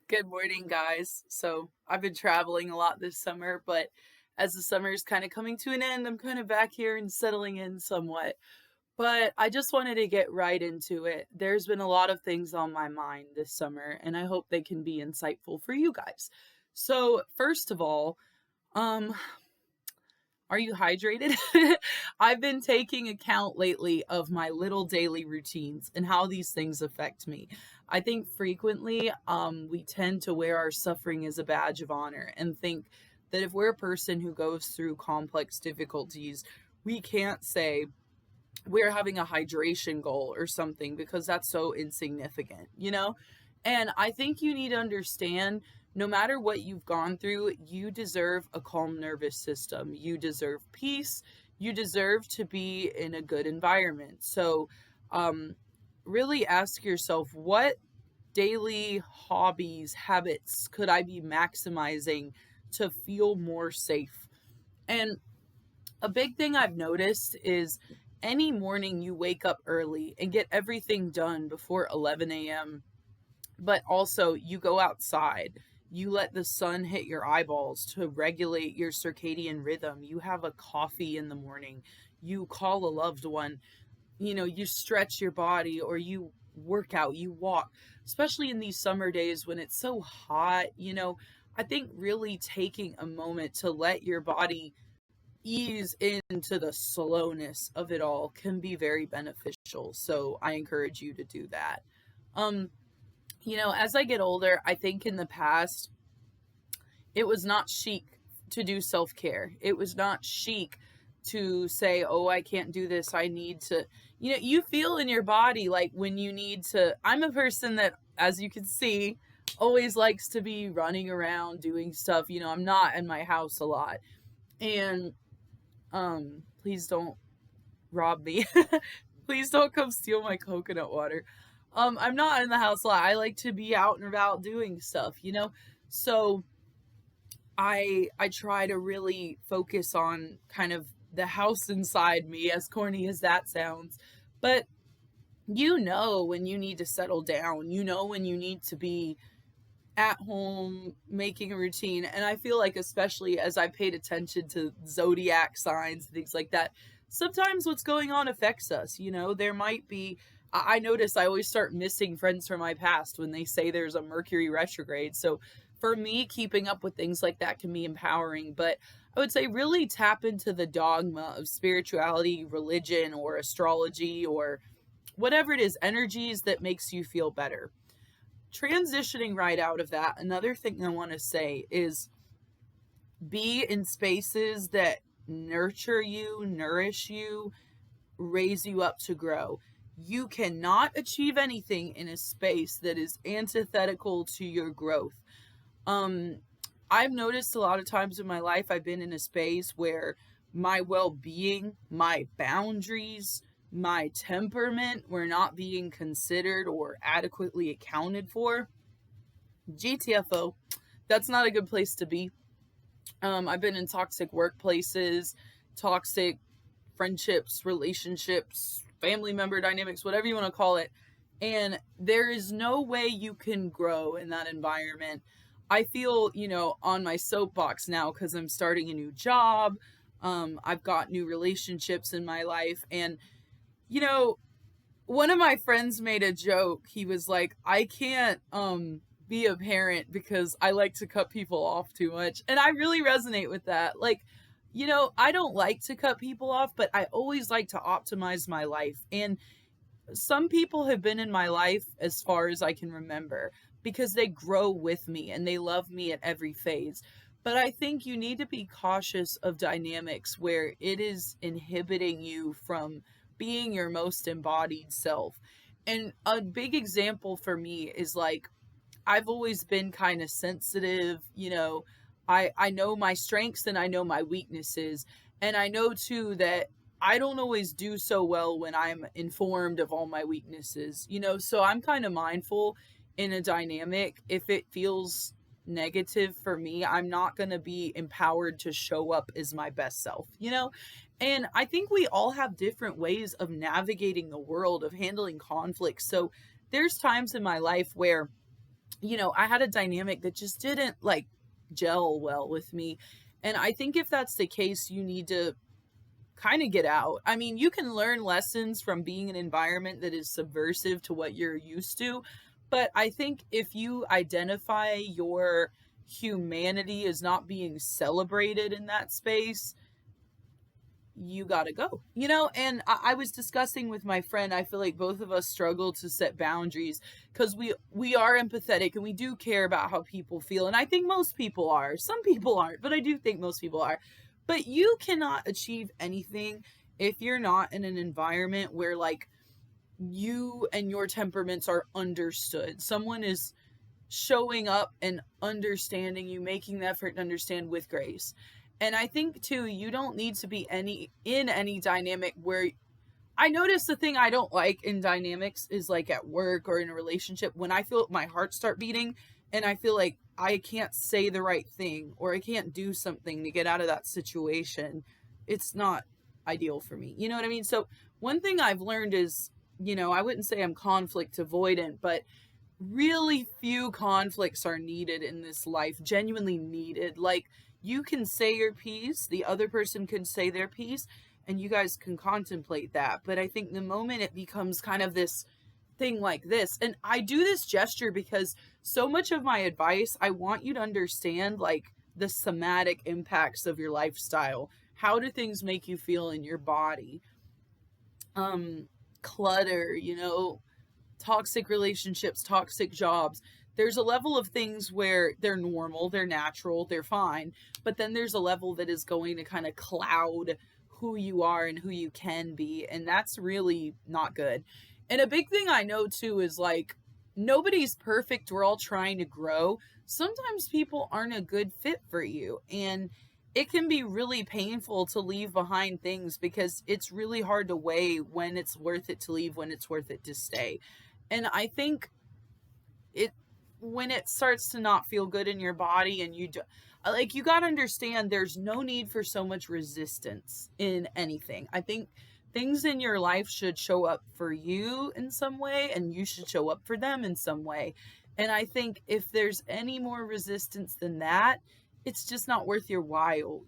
Good morning, guys. So, I've been traveling a lot this summer, but as the summer is kind of coming to an end, I'm kind of back here and settling in somewhat. But I just wanted to get right into it. There's been a lot of things on my mind this summer, and I hope they can be insightful for you guys. So, first of all, um, are you hydrated? I've been taking account lately of my little daily routines and how these things affect me. I think frequently we tend to wear our suffering as a badge of honor and think that if we're a person who goes through complex difficulties, we can't say we're having a hydration goal or something because that's so insignificant? And I think you need to understand no matter what you've gone through, you deserve a calm nervous system. You deserve peace. You deserve to be in a good environment. So, um, really ask yourself what daily hobbies, habits could I be maximizing to feel more safe? And a big thing I've noticed is any morning you wake up early and get everything done before 11 a.m., but also you go outside, you let the sun hit your eyeballs to regulate your circadian rhythm, you have a coffee in the morning, you call a loved one, you stretch your body or you work out, you walk, especially in these summer days when it's so hot. I think really taking a moment to let your body ease into the slowness of it all can be very beneficial. So I encourage you to do that. Um, as I get older, I think in the past, it was not chic to do self care. It was not chic to say, oh, I can't do this. I need to, you feel in your body like when you need to. I'm a person that, as you can see, always likes to be running around doing stuff. I'm not in my house a lot. And please don't rob me. Please don't come steal my coconut water. I'm not in the house a lot. I like to be out and about doing stuff. So I try to really focus on kind of the house inside me, as corny as that sounds. But when you need to settle down, when you need to be at home making a routine. And I feel like, especially as I paid attention to zodiac signs, things like that, sometimes what's going on affects us. There might be, I notice I always start missing friends from my past when they say there's a Mercury retrograde. So for me, keeping up with things like that can be empowering. But I would say really tap into the dogma of spirituality, religion, or astrology, or whatever it is, energies that makes you feel better. Transitioning right out of that, another thing I want to say is be in spaces that nurture you, nourish you, raise you up to grow. You cannot achieve anything in a space that is antithetical to your growth. Um, I've noticed a lot of times in my life I've been in a space where my well-being, my boundaries, my temperament were not being considered or adequately accounted for. GTFO, that's not a good place to be. I've been in toxic workplaces, toxic friendships, relationships, family member dynamics, whatever you want to call it. And there is no way you can grow in that environment. I feel, on my soapbox now because I'm starting a new job. I've got new relationships in my life. And, you know, one of my friends made a joke. He was like, I can't be a parent because I like to cut people off too much. And I really resonate with that. Like, I don't like to cut people off, but I always like to optimize my life. And some people have been in my life as far as I can remember because they grow with me and they love me at every phase. But I think you need to be cautious of dynamics where it is inhibiting you from being your most embodied self. And a big example for me is like, I've always been kind of sensitive, I know my strengths and I know my weaknesses. And I know too that I don't always do so well when I'm informed of all my weaknesses. So I'm kind of mindful in a dynamic. If it feels negative for me, I'm not going to be empowered to show up as my best self. And I think we all have different ways of navigating the world, of handling conflict. So there's times in my life where I had a dynamic that just didn't like gel well with me. And I think if that's the case, you need to kind of get out. I mean, you can learn lessons from being in an environment that is subversive to what you're used to. But I think if you identify your humanity as not being celebrated in that space, you gotta go, and I was discussing with my friend, I feel like both of us struggle to set boundaries because we are empathetic and we do care about how people feel, and I think most people are. Some people aren't, but I do think most people are. But you cannot achieve anything if you're not in an environment where like you and your temperaments are understood. Someone is showing up and understanding you, making the effort to understand with grace. And I think too, you don't need to be in any dynamic where I notice the thing I don't like in dynamics is like at work or in a relationship when I feel my heart start beating and I feel like I can't say the right thing or I can't do something to get out of that situation. It's not ideal for me. You know what I mean? So one thing I've learned is, I wouldn't say I'm conflict avoidant, but really few conflicts are needed in this life, genuinely needed. Like, you can say your piece, the other person can say their piece, and you guys can contemplate that. But I think the moment it becomes kind of this thing like this, and I do this gesture because so much of my advice, I want you to understand like the somatic impacts of your lifestyle. How do things make you feel in your body? Clutter, toxic relationships, toxic jobs. There's a level of things where they're normal, they're natural, they're fine. But then there's a level that is going to kind of cloud who you are and who you can be. And that's really not good. And a big thing I know too is like, nobody's perfect. We're all trying to grow. Sometimes people aren't a good fit for you. And it can be really painful to leave behind things because it's really hard to weigh when it's worth it to leave, when it's worth it to stay. And I think it when it starts to not feel good in your body and you got to understand there's no need for so much resistance in anything. I think things in your life should show up for you in some way and you should show up for them in some way. And I think if there's any more resistance than that, it's just not worth your while.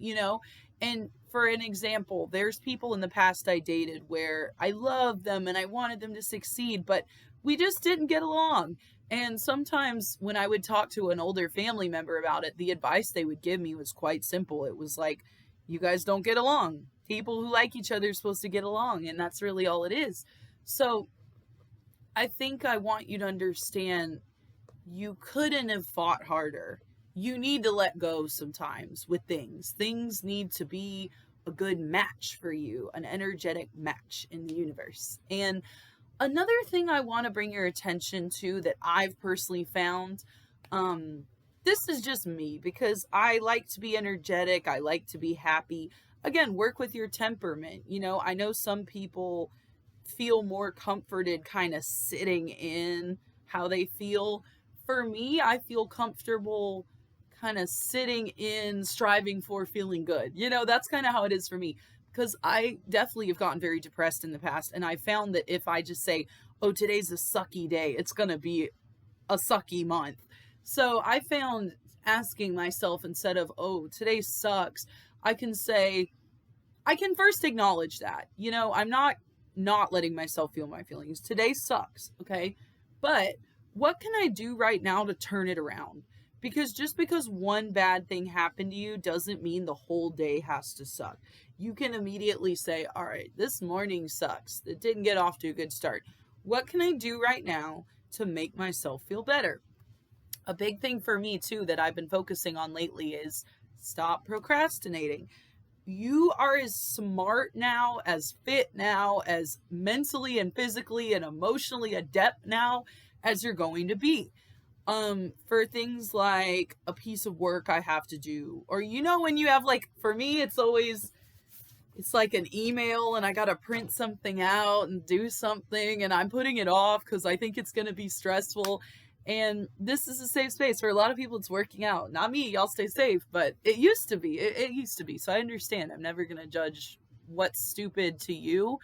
And for an example, there's people in the past I dated where I loved them and I wanted them to succeed, but we just didn't get along. And sometimes when I would talk to an older family member about it, the advice they would give me was quite simple. It was like, you guys don't get along. People who like each other are supposed to get along, and that's really all it is. So I think I want you to understand you couldn't have fought harder. You need to let go sometimes with things. Things need to be a good match for you, an energetic match in the universe. And another thing I want to bring your attention to that I've personally found, this is just me because I like to be energetic. I like to be happy. Again, work with your temperament. I know some people feel more comforted kind of sitting in how they feel. For me, I feel comfortable kind of sitting in, striving for feeling good. That's kind of how it is for me. Because I definitely have gotten very depressed in the past. And I found that if I just say, oh, today's a sucky day, it's going to be a sucky month. So I found asking myself instead of, oh, today sucks, I can first acknowledge that. I'm not letting myself feel my feelings. Today sucks, okay? But what can I do right now to turn it around? Because just because one bad thing happened to you doesn't mean the whole day has to suck. You can immediately say, all right, this morning sucks. It didn't get off to a good start. What can I do right now to make myself feel better? A big thing for me too that I've been focusing on lately is stop procrastinating. You are as smart now, as fit now, as mentally and physically and emotionally adept now as you're going to be. For things like a piece of work I have to do, or when you have like, for me, it's like an email and I got to print something out and do something and I'm putting it off because I think it's going to be stressful. And this is a safe space. For a lot of people, it's working out. Not me, y'all stay safe, but it used to be. It used to be. So I understand. I'm never going to judge what's stupid to you.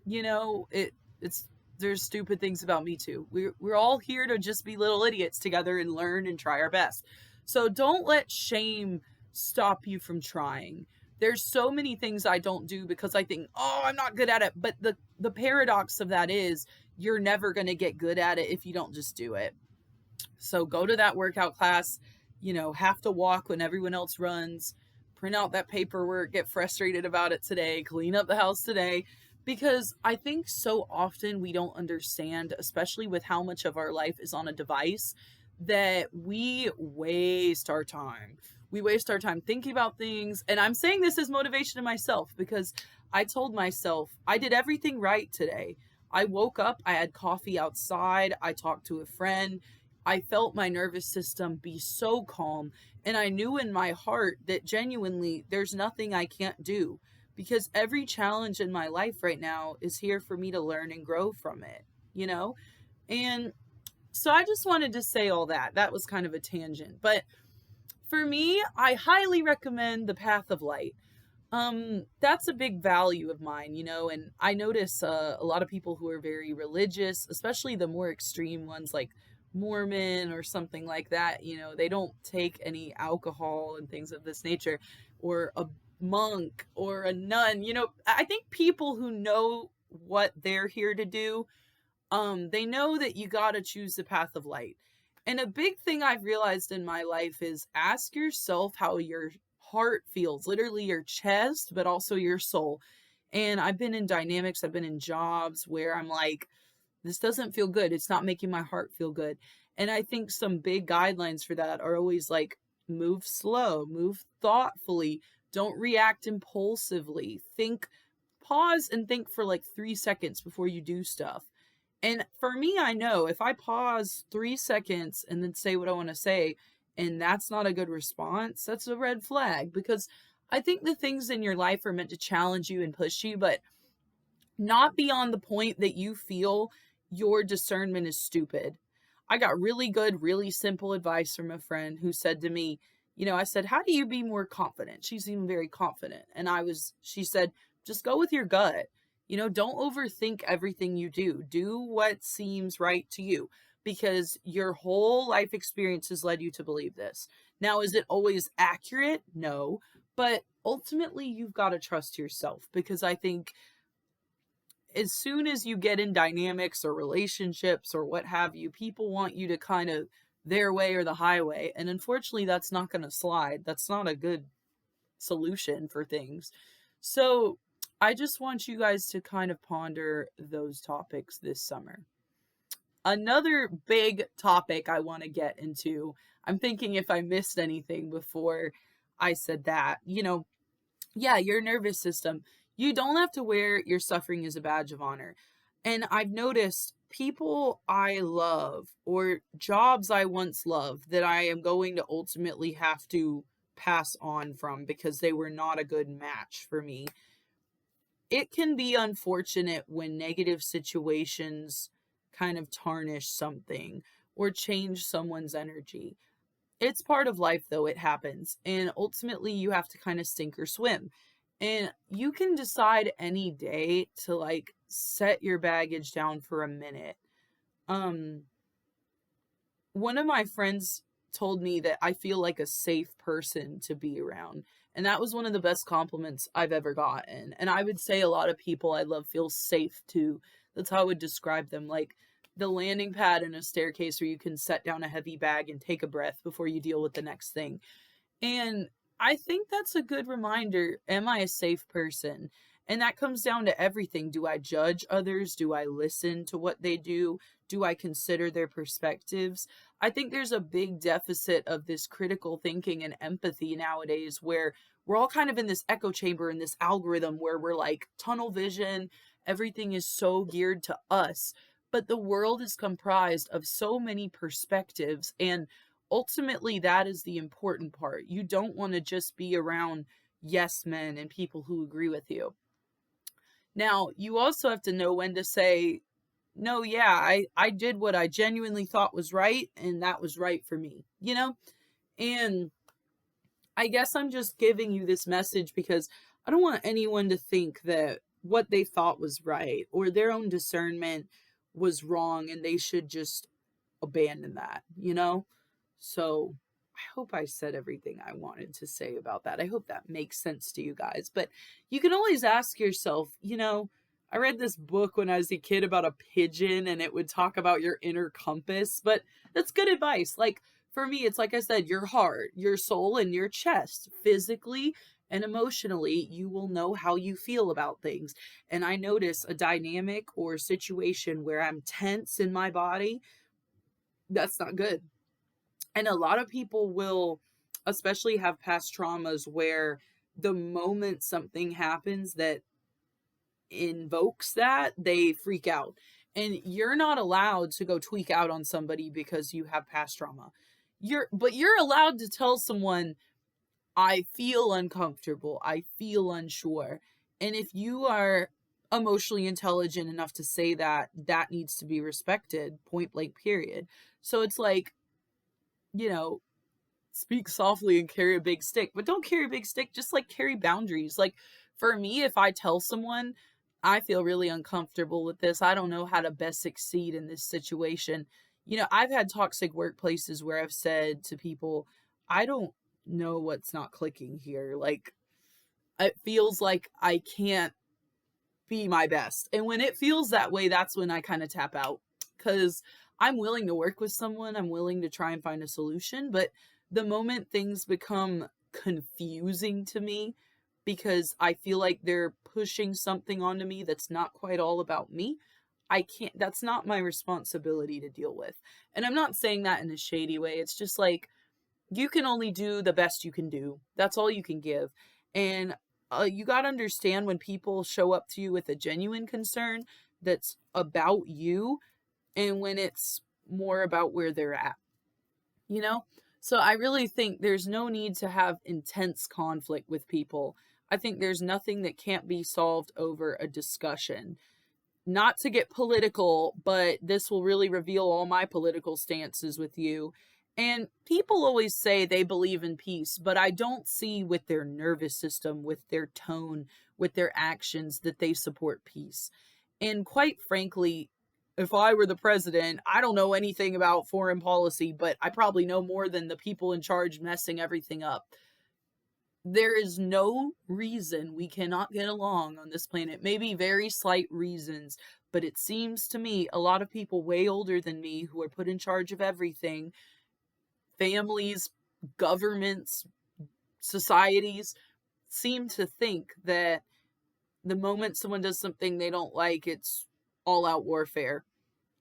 It's there's stupid things about me too. We're all here to just be little idiots together and learn and try our best. So don't let shame stop you from trying. There's so many things I don't do because I think, "Oh, I'm not good at it." But the paradox of that is you're never going to get good at it if you don't just do it. So go to that workout class, have to walk when everyone else runs, print out that paperwork, get frustrated about it today, clean up the house today. Because I think so often we don't understand, especially with how much of our life is on a device, that we waste our time. We waste our time thinking about things. And I'm saying this as motivation to myself because I told myself I did everything right today. I woke up, I had coffee outside, I talked to a friend, I felt my nervous system be so calm. And I knew in my heart that genuinely there's nothing I can't do because every challenge in my life right now is here for me to learn and grow from it, you know? And so I just wanted to say all that. That was kind of a tangent. But for me, I highly recommend The Path of Light. That's a big value of mine, and I notice a lot of people who are very religious, especially the more extreme ones like Mormon or something like that, they don't take any alcohol and things of this nature, or a monk or a nun. I think people who know what they're here to do, they know that you got to choose the path of light. And a big thing I've realized in my life is ask yourself how your heart feels, literally your chest, but also your soul. And I've been in dynamics, I've been in jobs where I'm like, this doesn't feel good. It's not making my heart feel good. And I think some big guidelines for that are always like move slow, move thoughtfully, don't react impulsively, pause and think for like 3 seconds before you do stuff. And for me, I know if I pause 3 seconds and then say what I want to say, and that's not a good response, that's a red flag because I think the things in your life are meant to challenge you and push you, but not beyond the point that you feel your discernment is stupid. I got really good, really simple advice from a friend who said to me, I said, "How do you be more confident?" She seemed very confident. And she said, "Just go with your gut. Don't overthink everything you do. Do what seems right to you because your whole life experience has led you to believe this. Now, is it always accurate? No, but ultimately you've got to trust yourself because I think as soon as you get in dynamics or relationships or what have you, people want you to kind of their way or the highway. And unfortunately, that's not going to slide. That's not a good solution for things. So I just want you guys to kind of ponder those topics this summer. Another big topic I want to get into, I'm thinking if I missed anything before I said that, yeah, your nervous system. You don't have to wear your suffering as a badge of honor. And I've noticed people I love or jobs I once loved that I am going to ultimately have to pass on from because they were not a good match for me. It can be unfortunate when negative situations kind of tarnish something or change someone's energy. It's part of life, though. It happens. And ultimately, you have to kind of sink or swim. And you can decide any day to like set your baggage down for a minute. Um, One of my friends told me that I feel like a safe person to be around. And that was one of the best compliments I've ever gotten. And I would say a lot of people I love feel safe too. That's how I would describe them. Like the landing pad in a staircase where you can set down a heavy bag and take a breath before you deal with the next thing. And I think that's a good reminder. Am I a safe person? And that comes down to everything. Do I judge others? Do I listen to what they do? Do I consider their perspectives? I think there's a big deficit of this critical thinking and empathy nowadays where we're all kind of in this echo chamber in this algorithm where we're like tunnel vision. Everything is so geared to us. But the world is comprised of so many perspectives, and ultimately that is the important part. You don't want to just be around yes men and people who agree with you. Now, you also have to know when to say, no, yeah, I did what I genuinely thought was right, and that was right for me, And I guess I'm just giving you this message because I don't want anyone to think that what they thought was right or their own discernment was wrong and they should just abandon that, you know? So I hope I said everything I wanted to say about that. I hope that makes sense to you guys. But you can always ask yourself, I read this book when I was a kid about a pigeon and it would talk about your inner compass, but that's good advice. Like for me, it's like I said, your heart, your soul, and your chest, physically and emotionally, you will know how you feel about things. And I notice a dynamic or situation where I'm tense in my body, that's not good. And a lot of people will, especially have past traumas where the moment something happens that invokes that, they freak out. And you're not allowed to go tweak out on somebody because you have past trauma. You're allowed to tell someone, I feel uncomfortable, I feel unsure. And if you are emotionally intelligent enough to say that, that needs to be respected, point blank, period. So it's like, you know, speak softly and carry a big stick, but don't carry a big stick, just like carry boundaries. Like for me, if I tell someone I feel really uncomfortable with this, I don't know how to best succeed in this situation. I've had toxic workplaces where I've said to people, I don't know what's not clicking here. Like it feels like I can't be my best. And when it feels that way, that's when I kind of tap out, because I'm willing to work with someone. I'm willing to try and find a solution. But the moment things become confusing to me because I feel like they're pushing something onto me that's not quite all about me, I can't, that's not my responsibility to deal with. And I'm not saying that in a shady way. It's just like, you can only do the best you can do. That's all you can give. And you got to understand when people show up to you with a genuine concern that's about you, and when it's more about where they're at, you know? So I really think there's no need to have intense conflict with people. I think there's nothing that can't be solved over a discussion. Not to get political, but this will really reveal all my political stances with you. And people always say they believe in peace, but I don't see with their nervous system, with their tone, with their actions that they support peace. And quite frankly, if I were the president, I don't know anything about foreign policy, but I probably know more than the people in charge messing everything up. There is no reason we cannot get along on this planet. Maybe very slight reasons, but it seems to me a lot of people way older than me who are put in charge of everything, families, governments, societies, seem to think that the moment someone does something they don't like, it's all out warfare.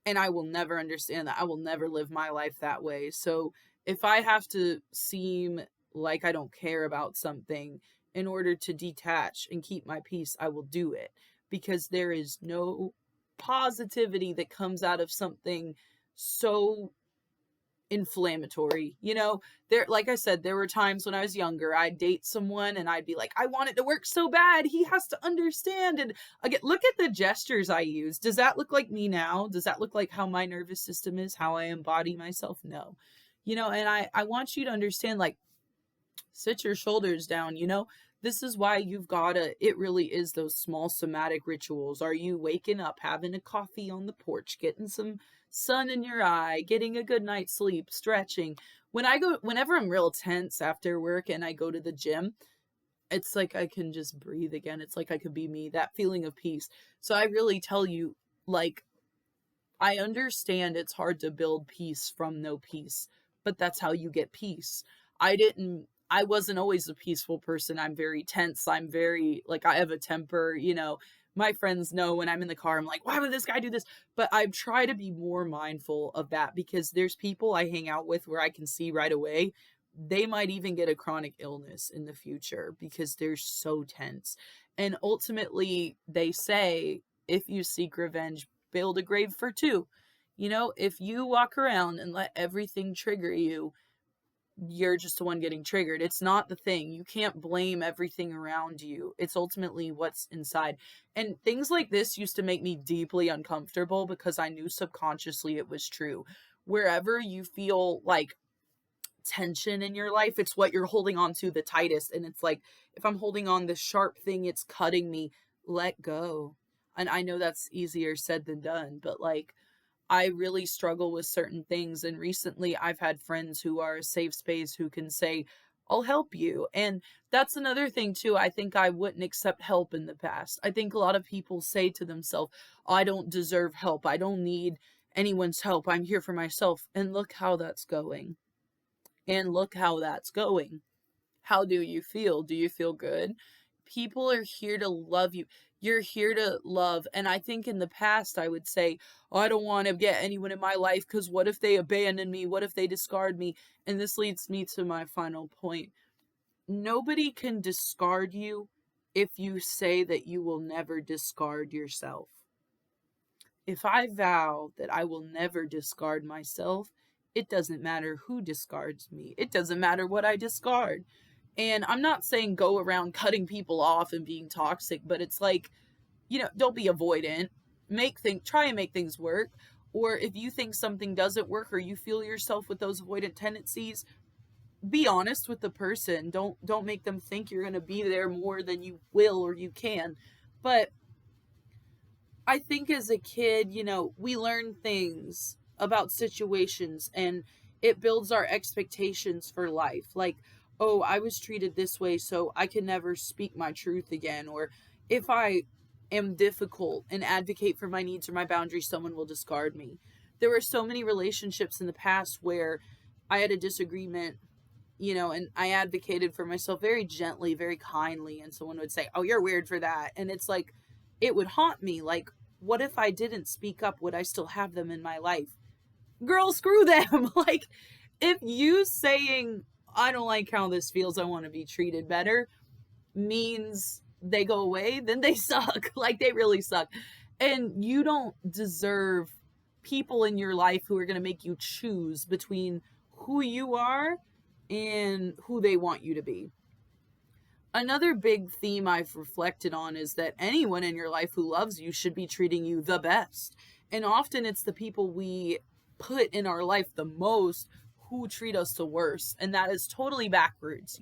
And I will never understand that. I will never live my life that way. So if I have to seem like I don't care about something in order to detach and keep my peace, I will do it, because there is no positivity that comes out of something so inflammatory. There, like I said, there were times when I was younger, I'd date someone and I'd be like, I want it to work so bad, he has to understand. And again, look at the gestures I use. Does that look like me now? Does that look like how my nervous system is, how I embody myself? No. And I want you to understand, like, sit your shoulders down. This is why you've gotta, it really is those small somatic rituals. Are you waking up, having a coffee on the porch, getting some sun in your eye, getting a good night's sleep, stretching? Whenever I'm real tense after work and I go to the gym, it's like I can just breathe again. It's like I could be me, that feeling of peace. So I really tell you, like, I understand it's hard to build peace from no peace, but that's how you get peace. I wasn't always a peaceful person. I'm very tense. I'm very, like, I have a temper. My friends know when I'm in the car, I'm like, why would this guy do this? But I try to be more mindful of that, because there's people I hang out with where I can see right away they might even get a chronic illness in the future because they're so tense. And ultimately, they say, if you seek revenge, build a grave for two. If you walk around and let everything trigger you, you're just the one getting triggered. It's not the thing. You can't blame everything around you. It's ultimately what's inside. And things like this used to make me deeply uncomfortable because I knew subconsciously it was true. Wherever you feel like tension in your life, it's what you're holding on to the tightest. And it's like, if I'm holding on this sharp thing, it's cutting me. Let go. And I know that's easier said than done, but like, I really struggle with certain things. And recently, I've had friends who are a safe space who can say, I'll help you. And that's another thing, too. I think I wouldn't accept help in the past. I think a lot of people say to themselves, I don't deserve help. I don't need anyone's help. I'm here for myself. And look how that's going. And look how that's going. How do you feel? Do you feel good? People are here to love you. You're here to love. And I think in the past, I would say, oh, I don't want to get anyone in my life because what if they abandon me? What if they discard me? And this leads me to my final point. Nobody can discard you if you say that you will never discard yourself. If I vow that I will never discard myself, it doesn't matter who discards me. It doesn't matter what I discard. And I'm not saying go around cutting people off and being toxic, but it's like, don't be avoidant. Try and make things work. Or if you think something doesn't work or you feel yourself with those avoidant tendencies, be honest with the person. Don't make them think you're going to be there more than you will or you can. But I think as a kid, we learn things about situations and it builds our expectations for life. Like, oh, I was treated this way, so I can never speak my truth again. Or if I am difficult and advocate for my needs or my boundaries, someone will discard me. There were so many relationships in the past where I had a disagreement, and I advocated for myself very gently, very kindly, and someone would say, oh, you're weird for that. And it's like, it would haunt me. Like, what if I didn't speak up? Would I still have them in my life? Girl, screw them. Like, if you saying, I don't like how this feels, I want to be treated better, means they go away, then they suck. Like, they really suck. And you don't deserve people in your life who are going to make you choose between who you are and who they want you to be. Another big theme I've reflected on is that anyone in your life who loves you should be treating you the best. And often it's the people we put in our life the most who treat us the worst. And that is totally backwards,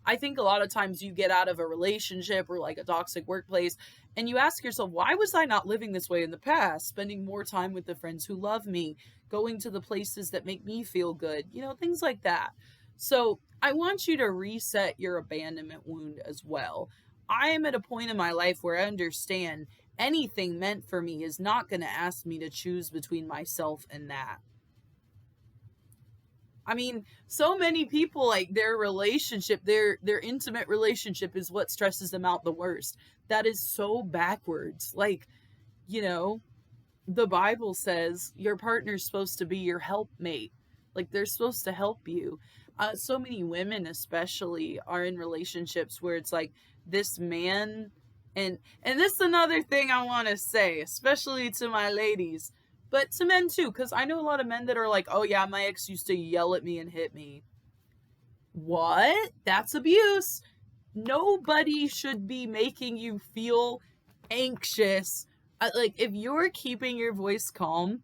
I think a lot of times you get out of a relationship or like a toxic workplace and you ask yourself, why was I not living this way in the past? Spending more time with the friends who love me, going to the places that make me feel good, things like that. So I want you to reset your abandonment wound as well. I am at a point in my life where I understand anything meant for me is not going to ask me to choose between myself and that. I mean, so many people, like, their relationship, their intimate relationship is what stresses them out the worst. That is so backwards. Like, the Bible says your partner's supposed to be your helpmate. Like, they're supposed to help you. So many women especially are in relationships where it's like this man, and this is another thing I want to say, especially to my ladies, but to men too, because I know a lot of men that are like, oh yeah, my ex used to yell at me and hit me. What? That's abuse. Nobody should be making you feel anxious. Like, if you're keeping your voice calm,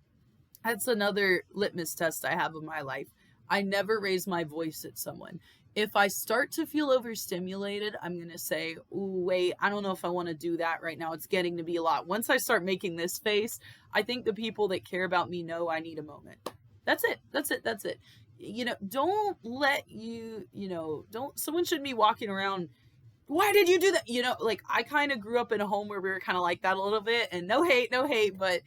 that's another litmus test I have in my life. I never raise my voice at someone. If I start to feel overstimulated, I'm going to say, ooh, wait, I don't know if I want to do that right now. It's getting to be a lot. Once I start making this face, I think the people that care about me know I need a moment. That's it. That's it. That's it. Don't let someone shouldn't be walking around, why did you do that? Like, I kind of grew up in a home where we were kind of like that a little bit, and no hate, but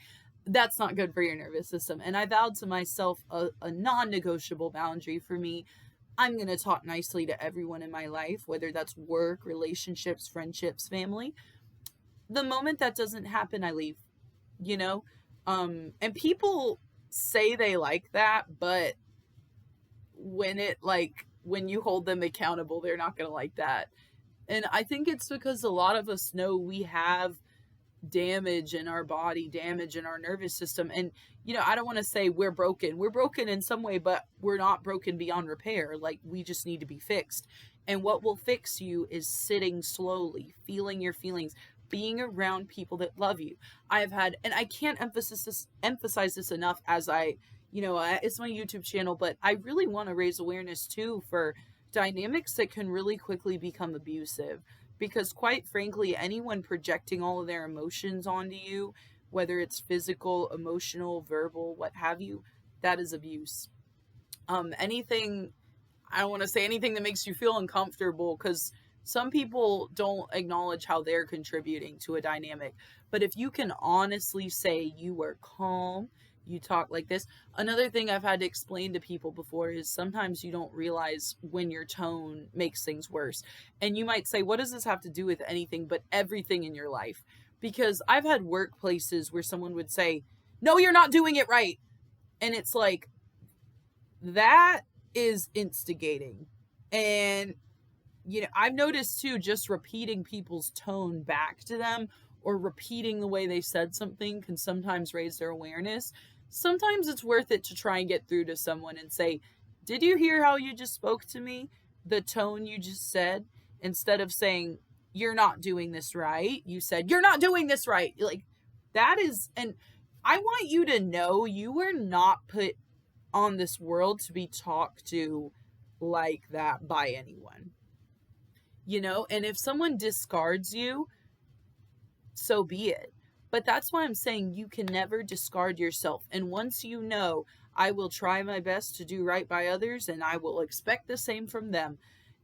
that's not good for your nervous system. And I vowed to myself a non-negotiable boundary for me. I'm going to talk nicely to everyone in my life, whether that's work, relationships, friendships, family. The moment that doesn't happen, I leave, and people say they like that, but when you hold them accountable, they're not going to like that. And I think it's because a lot of us know we have damage in our body, damage in our nervous system. And, I don't want to say we're broken. We're broken in some way, but we're not broken beyond repair. Like, we just need to be fixed. And what will fix you is sitting slowly, feeling your feelings, being around people that love you. I've had, and I can't emphasize this enough as it's my YouTube channel, but I really want to raise awareness too for dynamics that can really quickly become abusive. Because quite frankly, anyone projecting all of their emotions onto you whether it's physical, emotional, verbal, what have you, that is abuse. Anything, I don't want to say anything that makes you feel uncomfortable, because some people don't acknowledge how they're contributing to a dynamic. But if you can honestly say you were calm, you talk like this. Another thing I've had to explain to people before is sometimes you don't realize when your tone makes things worse. And you might say, what does this have to do with anything? But everything in your life. Because I've had workplaces where someone would say, no, you're not doing it right. And it's like, that is instigating. And I've noticed too, just repeating people's tone back to them, or repeating the way they said something, can sometimes raise their awareness. Sometimes it's worth it to try and get through to someone and say, did you hear how you just spoke to me? The tone you just said, instead of saying, you're not doing this right, you said, you're not doing this right. Like, that is, and I want you to know you were not put on this world to be talked to like that by anyone. And if someone discards you, so be it. But that's why I'm saying you can never discard yourself. And once you know, I will try my best to do right by others, and I will expect the same from them.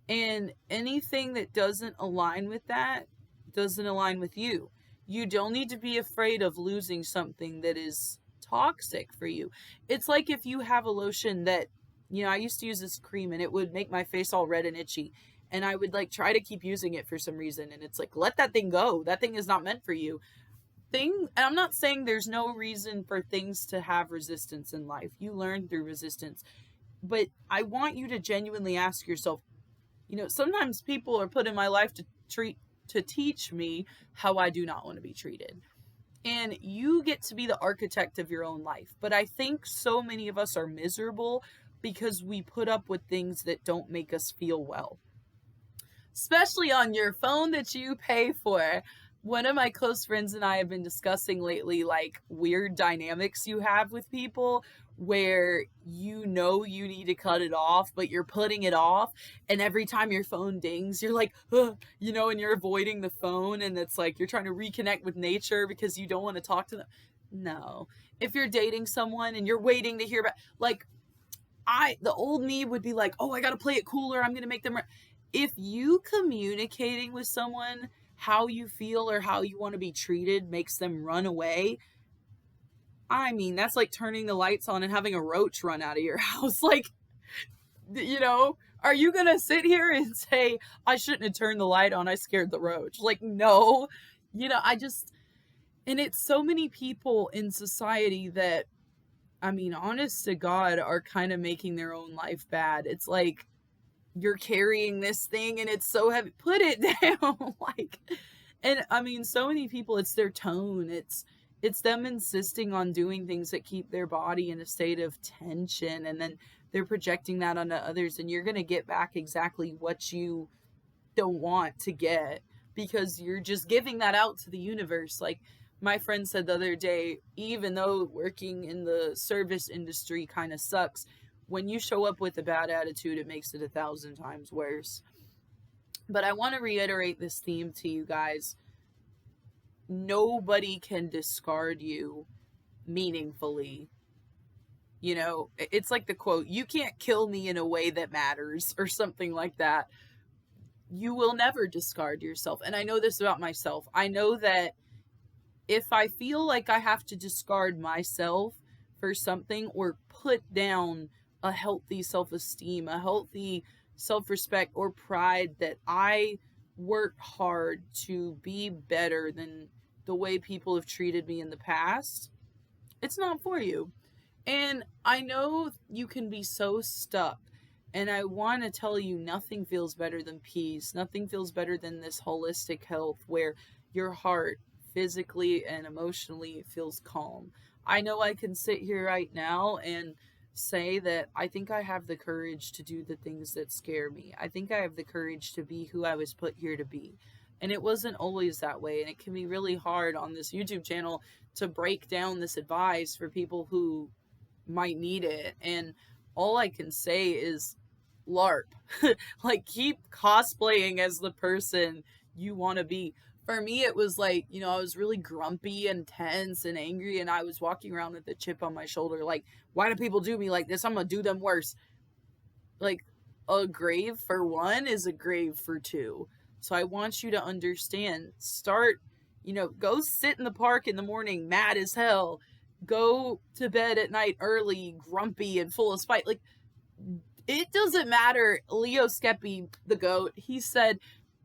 And anything that doesn't align with that doesn't align with you. You don't need to be afraid of losing something that is toxic for you. It's like if you have a lotion that, I used to use this cream and it would make my face all red and itchy. And I would like try to keep using it for some reason. And it's like, let that thing go. That thing is not meant for you. And I'm not saying there's no reason for things to have resistance in life. You learn through resistance. But I want you to genuinely ask yourself, sometimes people are put in my life to teach me how I do not want to be treated. And you get to be the architect of your own life. But I think so many of us are miserable because we put up with things that don't make us feel well. Especially on your phone that you pay for. One of my close friends and I have been discussing lately, like, weird dynamics you have with people where you need to cut it off, but you're putting it off. And every time your phone dings, you're like, and you're avoiding the phone. And it's like you're trying to reconnect with nature because you don't want to talk to them. No. If you're dating someone and you're waiting to hear about, like, the old me would be like, I got to play it cooler. I'm going to make them. If you communicating with someone how you feel or how you want to be treated makes them run away, I mean, that's like turning the lights on and having a roach run out of your house. Like, are you going to sit here and say, I shouldn't have turned the light on, I scared the roach? Like, no. And it's so many people in society that, I mean, honest to God, are kind of making their own life bad. It's like, you're carrying this thing and it's so heavy, put it down. And I mean, so many people, it's their tone, it's them insisting on doing things that keep their body in a state of tension, and then they're projecting that onto others, and you're going to get back exactly what you don't want to get because you're just giving that out to the universe. Like my friend said the other day, even though working in the service industry kind of sucks, when you show up with a bad attitude, it makes it 1,000 times worse. But I want to reiterate this theme to you guys. Nobody can discard you meaningfully. It's like the quote, you can't kill me in a way that matters, or something like that. You will never discard yourself. And I know this about myself. I know that if I feel like I have to discard myself for something, or put down a healthy self-esteem, a healthy self-respect or pride, that I work hard to be better than the way people have treated me in the past, it's not for you. And I know you can be so stuck. And I want to tell you, nothing feels better than peace. Nothing feels better than this holistic health where your heart physically and emotionally feels calm. I know I can sit here right now and say that I think I have the courage to do the things that scare me. I think I have the courage to be who I was put here to be. And it wasn't always that way. And it can be really hard on this YouTube channel to break down this advice for people who might need it. And all I can say is LARP. Like, keep cosplaying as the person you want to be. For me, it was like, I was really grumpy and tense and angry, and I was walking around with a chip on my shoulder, like, why do people do me like this? I'm gonna do them worse. Like, a grave for one is a grave for two. So I want you to understand, go sit in the park in the morning, mad as hell. Go to bed at night early, grumpy and full of spite. Like, it doesn't matter. Leo Skeppy, the goat, he said,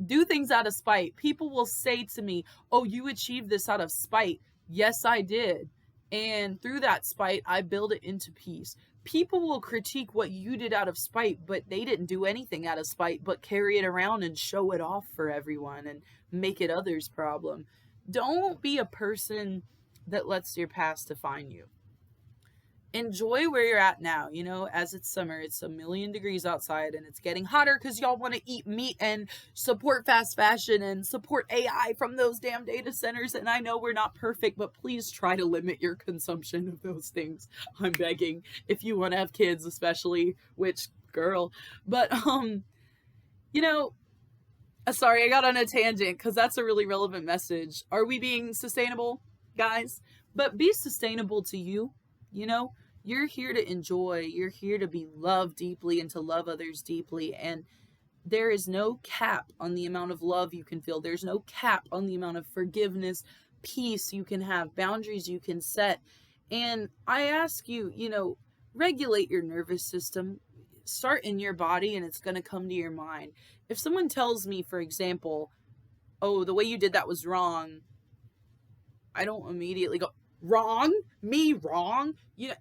do things out of spite. People will say to me, oh, you achieved this out of spite. Yes, I did. And through that spite, I build it into peace. People will critique what you did out of spite, but they didn't do anything out of spite, but carry it around and show it off for everyone and make it others' problem. Don't be a person that lets your past define you. Enjoy where you're at now. As it's summer, it's 1,000,000 degrees outside and it's getting hotter because y'all want to eat meat and support fast fashion and support AI from those damn data centers. And I know we're not perfect, but please try to limit your consumption of those things. I'm begging, if you want to have kids, especially, which girl. But sorry, I got on a tangent because that's a really relevant message. Are we being sustainable, guys? But be sustainable to you. You're here to enjoy. You're here to be loved deeply and to love others deeply. And there is no cap on the amount of love you can feel. There's no cap on the amount of forgiveness, peace you can have, boundaries you can set. And I ask you, regulate your nervous system. Start in your body and it's going to come to your mind. If someone tells me, for example, oh, the way you did that was wrong, I don't immediately go, wrong? Me wrong?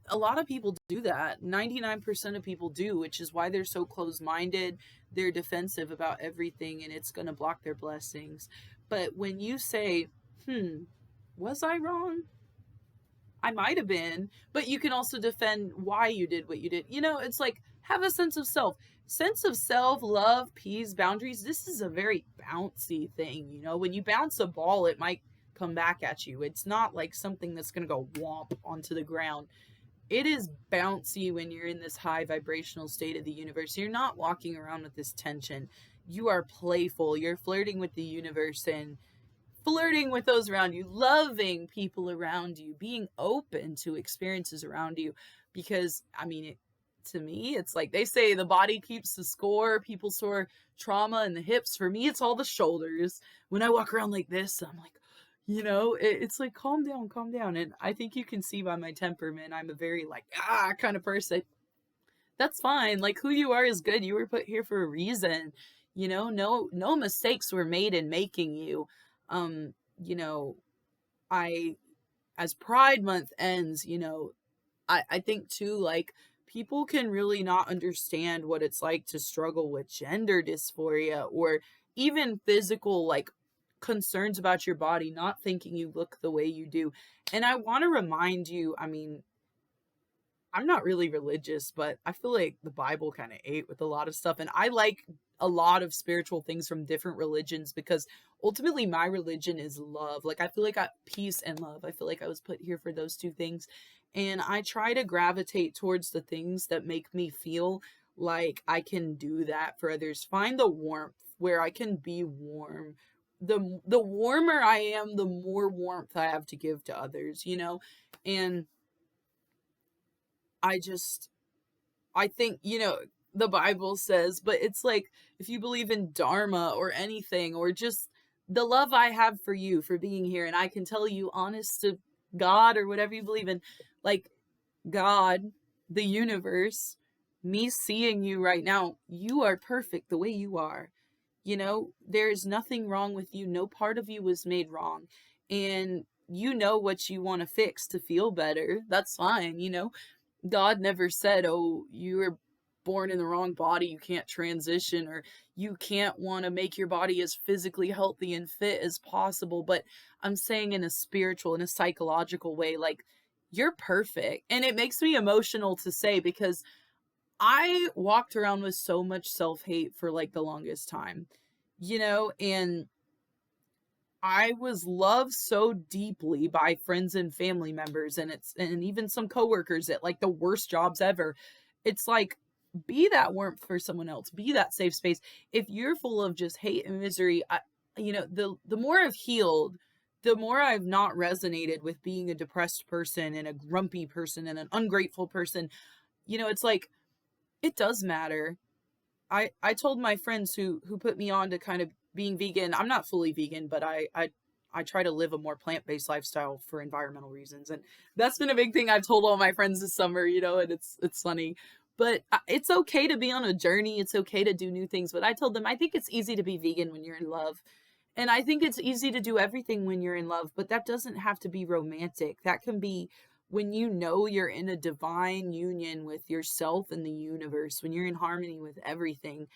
A lot of people do that. 99% of people do, which is why they're so closed-minded. They're defensive about everything, and it's going to block their blessings. But when you say, was I wrong? I might have been, but you can also defend why you did what you did. It's like, have a sense of self. Sense of self, love, peace, boundaries. This is a very bouncy thing. When you bounce a ball, it might come back at you. It's not like something that's going to go whomp onto the ground. It is bouncy when you're in this high vibrational state of the universe. You're not walking around with this tension. You are playful. You're flirting with the universe and flirting with those around you, loving people around you, being open to experiences around you. Because, to me, it's like they say the body keeps the score. People store trauma in the hips. For me, it's all the shoulders. When I walk around like this, I'm like, it's like, calm down. And I think you can see by my temperament, I'm a very kind of person. That's fine. Like, who you are is good. You were put here for a reason. No mistakes were made in making you. As Pride Month ends, I think too, like, people can really not understand what it's like to struggle with gender dysphoria or even physical, like, concerns about your body, not thinking you look the way you do. And I want to remind you, I'm not really religious, but I feel like the Bible kind of ate with a lot of stuff. And I like a lot of spiritual things from different religions because ultimately my religion is love. Like, I feel like peace and love. I feel like I was put here for those two things. And I try to gravitate towards the things that make me feel like I can do that for others. Find the warmth where I can be warm. The warmer I am, the more warmth I have to give to others, And I think, the Bible says, but it's like, if you believe in Dharma or anything, or just the love I have for you for being here, and I can tell you honest to God or whatever you believe in, like, God, the universe, me seeing you right now, you are perfect the way you are. There's nothing wrong with you. No part of you was made wrong. And what you want to fix to feel better. That's fine. God never said, oh, you were born in the wrong body, you can't transition, or you can't want to make your body as physically healthy and fit as possible. But I'm saying in a spiritual, in a psychological way, like, you're perfect. And it makes me emotional to say, because I walked around with so much self-hate for like the longest time, and I was loved so deeply by friends and family members, and even some coworkers at like the worst jobs ever. It's like, be that warmth for someone else, be that safe space. If you're full of just hate and misery, the more I've healed, the more I've not resonated with being a depressed person and a grumpy person and an ungrateful person. It's like it does matter. I told my friends who put me on to kind of being vegan. I'm not fully vegan, but I try to live a more plant-based lifestyle for environmental reasons. And that's been a big thing I've told all my friends this summer, and it's funny. But it's okay to be on a journey. It's okay to do new things. But I told them I think it's easy to be vegan when you're in love. And I think it's easy to do everything when you're in love, but that doesn't have to be romantic. That can be when you're in a divine union with yourself and the universe, when you're in harmony with everything.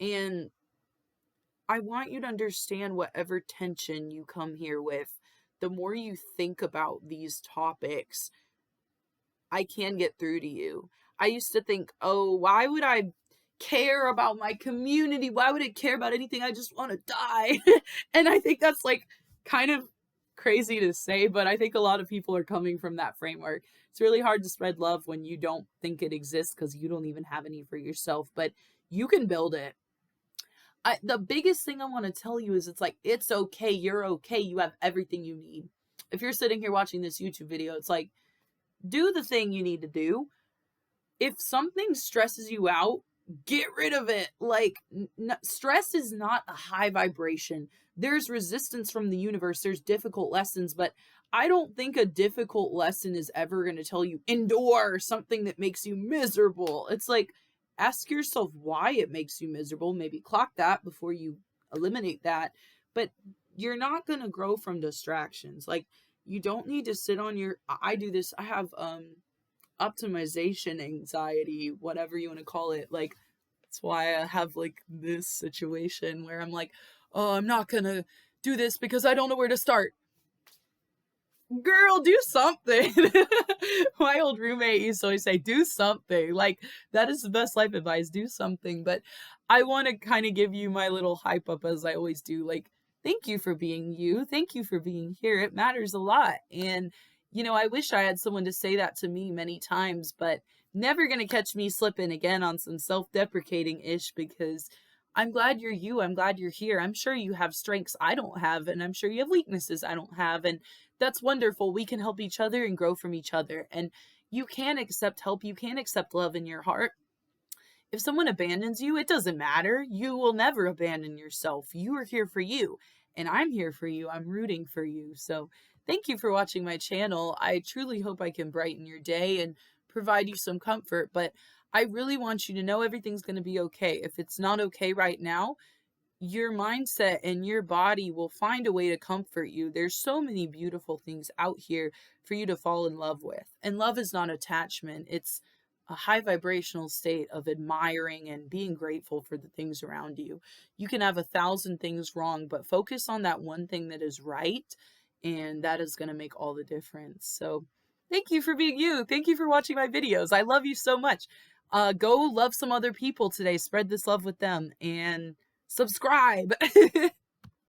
And I want you to understand whatever tension you come here with, the more you think about these topics, I can get through to you. I used to think, oh, why would I care about my community? Why would it care about anything? I just want to die. And I think that's like kind of crazy to say, but I think a lot of people are coming from that framework. It's really hard to spread love when you don't think it exists because you don't even have any for yourself, but you can build it. The biggest thing I want to tell you is it's okay. You're okay. You have everything you need. If you're sitting here watching this YouTube video, it's like, do the thing you need to do. If something stresses you out, get rid of it. Like, stress is not a high vibration. There's resistance from the universe. There's difficult lessons, but I don't think a difficult lesson is ever going to tell you endure something that makes you miserable. It's like, ask yourself why it makes you miserable. Maybe clock that before you eliminate that. But you're not going to grow from distractions. Like, you don't need to sit on I do this. I have optimization anxiety, whatever you want to call it. Like, that's why I have like this situation where I'm like, oh, I'm not going to do this because I don't know where to start. Girl, do something. My old roommate used to always say, do something. Like, that is the best life advice. Do something. But I want to kind of give you my little hype up as I always do. Like, thank you for being you. Thank you for being here. It matters a lot. And, I wish I had someone to say that to me many times, but never going to catch me slipping again on some self-deprecating ish because I'm glad you're you. I'm glad you're here. I'm sure you have strengths I don't have, and I'm sure you have weaknesses I don't have. And that's wonderful. We can help each other and grow from each other. And you can accept help. You can accept love in your heart. If someone abandons you, it doesn't matter. You will never abandon yourself. You are here for you, and I'm here for you. I'm rooting for you. So thank you for watching my channel. I truly hope I can brighten your day and provide you some comfort, but I really want you to know everything's going to be okay. If it's not okay right now, your mindset and your body will find a way to comfort you. There's so many beautiful things out here for you to fall in love with. And love is not attachment. It's a high vibrational state of admiring and being grateful for the things around you. You can have 1,000 things wrong, but focus on that one thing that is right, and that is going to make all the difference. So thank you for being you. Thank you for watching my videos. I love you so much. Go love some other people today. Spread this love with them and subscribe.